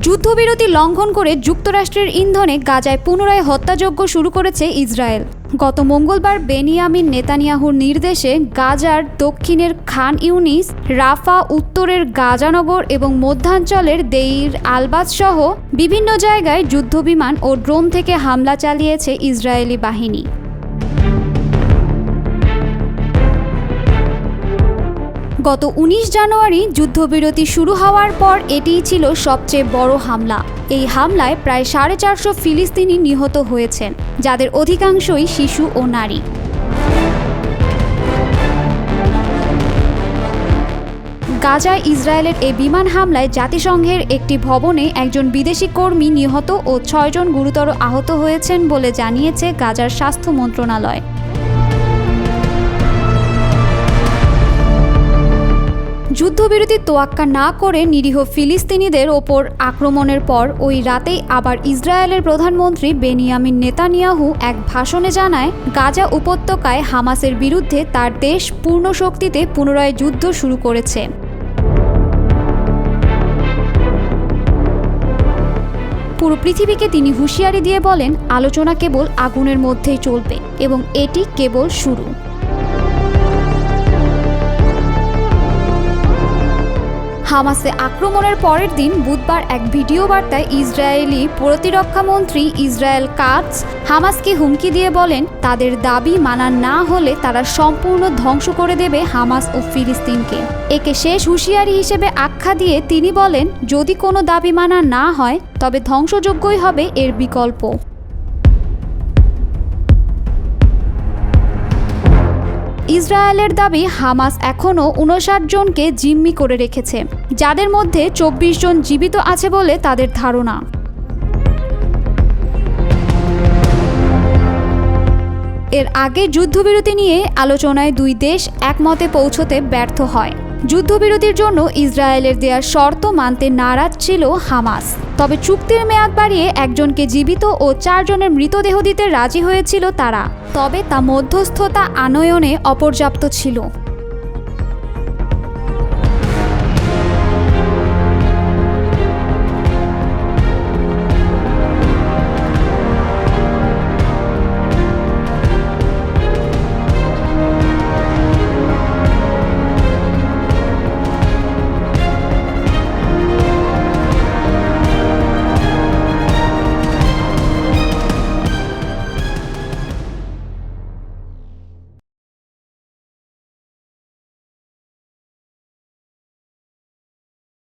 যুদ্ধবিরতি লঙ্ঘন করে যুক্তরাষ্ট্রের ইন্ধনে গাজায় পুনরায় হত্যাযজ্ঞ শুরু করেছে ইসরায়েল। গত মঙ্গলবার বেনিয়ামিন নেতানিয়াহুর নির্দেশে গাজার দক্ষিণের খান ইউনিস, রাফা, উত্তরের গাজানগর এবং মধ্যাঞ্চলের দেইর আলবাদ সহ বিভিন্ন জায়গায় যুদ্ধবিমান ও ড্রোন থেকে হামলা চালিয়েছে ইসরায়েলি বাহিনী। গত 19 জানুয়ারি যুদ্ধবিরতি শুরু হওয়ার পর এটিই ছিল সবচেয়ে বড় হামলা। এই হামলায় প্রায় 450 ফিলিস্তিনি নিহত হয়েছেন, যাদের অধিকাংশই শিশু ও নারী। গাজায় ইসরায়েলের এই বিমান হামলায় জাতিসংঘের একটি ভবনে একজন বিদেশি কর্মী নিহত ও 6 জন গুরুতর আহত হয়েছেন বলে জানিয়েছে গাজার স্বাস্থ্য মন্ত্রণালয়। যুদ্ধবিরতি তোয়াক্কা না করে নিরীহ ফিলিস্তিনিদের ওপর আক্রমণের পর ওই রাতেই আবার ইসরায়েলের প্রধানমন্ত্রী বেনিয়ামিন নেতানিয়াহু এক ভাষণে জানায়, গাজা উপত্যকায় হামাসের বিরুদ্ধে তার দেশ পূর্ণ শক্তিতে পুনরায় যুদ্ধ শুরু করেছে। পুরো পৃথিবীকে তিনি হুঁশিয়ারি দিয়ে বলেন, আলোচনা কেবল আগুনের মধ্যেই চলবে এবং এটি কেবল শুরু। হামাসে আক্রমণের পরের দিন বুধবার এক ভিডিও বার্তায় ইসরায়েলি প্রতিরক্ষামন্ত্রী ইসরায়েল কাটজ হামাসকে হুমকি দিয়ে বলেন, তাদের দাবি মানা না হলে তারা সম্পূর্ণ ধ্বংস করে দেবে হামাস ও ফিলিস্তিনকে। একে শেষ হুঁশিয়ারি হিসেবে আখ্যা দিয়ে তিনি বলেন, যদি কোনো দাবি মানা না হয় তবে ধ্বংসযোগ্যই হবে এর বিকল্প। ইসরায়েলের দাবি, হামাস এখনও 59 জনকে জিম্মি করে রেখেছে, যাদের মধ্যে 24 জন জীবিত আছে বলে তাদের ধারণা। এর আগে যুদ্ধবিরতি নিয়ে আলোচনায় দুই দেশ একমতে পৌঁছতে ব্যর্থ হয়। যুদ্ধবিরতির জন্য ইসরায়েলের দেওয়া শর্ত মানতে নারাজ ছিল হামাস, তবে চুক্তির মেয়াদ বাড়িয়ে একজনকে জীবিত ও 4 জনের মৃতদেহ দিতে রাজি হয়েছিল তারা, তবে তা মধ্যস্থতা আনয়নে অপর্যাপ্ত ছিল।